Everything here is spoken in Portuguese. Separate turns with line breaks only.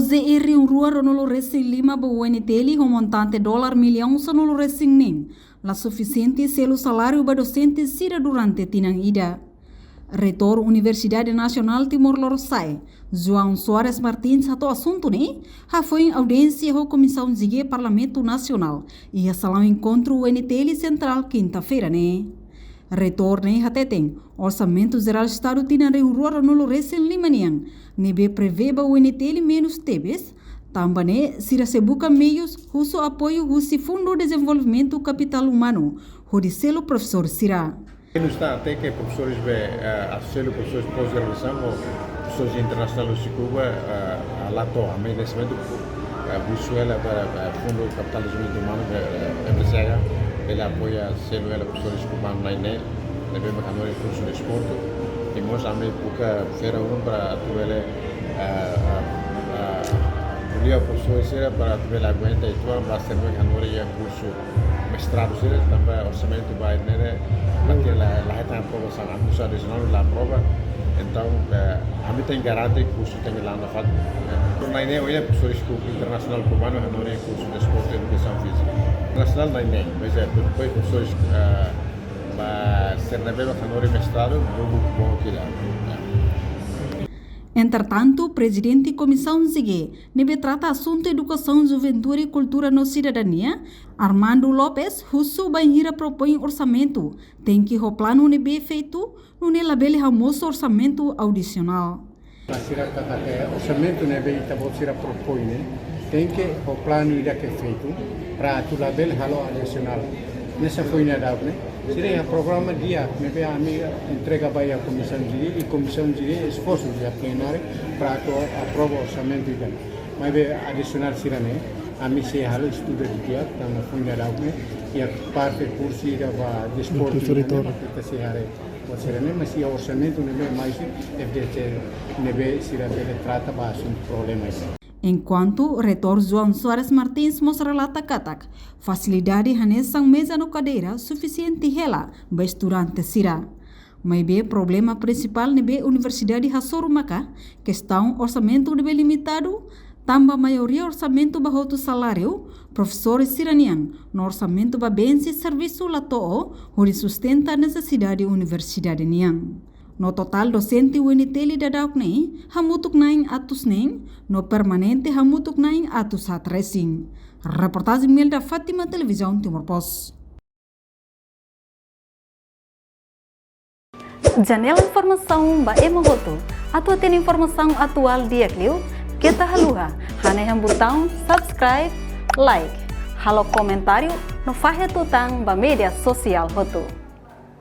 OZR rua ronolo racing lima UNTL com montante $1 milhão sonolo racing nem, la suficiente selo salário ba docente sira durante tinang ida. Reitor Universidade Nacional Timor-Leste, João Soares Martins, satu assunto ne, foi em audiência com a Comissão de Parlamento Nacional e a salão encontro UNTL Central quinta-feira ne. Reitor ne hateteng, Orçamento Geral do Estado tina rua no recém limaniang, nebe prevê ba UNTL menos tebes, também sira se busca meios uso apoio usi Fundo de Desenvolvimento Capital Humano, rodicelo professor Sira.
Não está até que professores associam professores de pós-graduação ou professores internacionais de Cuba lá estou, a meio nesse momento Venezuela para Fundo de Capital de Desenvolvimento Humano empresária, ele apoia selo ela professores cubanos na INE, levei uma canora de curso de esporte e nós a meio pouca feira para atuar podia professores para atuar aguenta e tudo para ser uma canora de curso mestrado também orçamento vai nele porque lá está a prova são a curso adicional da prova então a mim tem garante que o curso tem lá na FAD na INE hoje professores internacional cubano não é curso de esporte e educação física internacional na INE mas depois professores ser na mesma canora mestrado muito bom aqui lá.
Entretanto, o presidente da Comissão ZIGE nebe trata assunto educação, juventude e cultura na cidadania, Armando Lopes, Russo Banhira propõe orçamento, tem que o plano nebe feito, no labele famoso orçamento adicional.
O orçamento nebe itabosira propõe, tem que o plano irá que feito para tu labele halo adicional. Nessa foi na dávne, seria programa dia, nebe a amiga entrega vai a comissão de e comissão de esforço de plenário para aprovar o orçamento ida. Mas adicional sirane, a mim se halo estudo de dia, na foi na dávne e a parte curso ida va desporto que se hare. O sirane, mas se o orçamento nebe mais deve nebe sirane trata ba assunto problemas.
Enquanto o reitor João Soares Martins mostra relata katak, facilidade hanesang mesa no cadeira suficiente hela ba estudante sira. Mas be problema principal nebe Universidade Hassorumaka, questão orçamento nebe limitado, tamba maioria orçamento ba hoto salário, professores siranian, no orçamento ba bense serviço latoo, onde sustenta a necessidade universidade niang. No total docente UNTL dadak nei, hamutuk naing atus neng, no permanente hamutuk naing atus hatresing. Reportagem Melda Fátima, Televisão Timor Post. Janela informação ba emogoto. Atua tem informação atual dia clio, kita haluha, haneham botão subscribe, like, halo comentário, no fahe tutang ba media sosial hoto.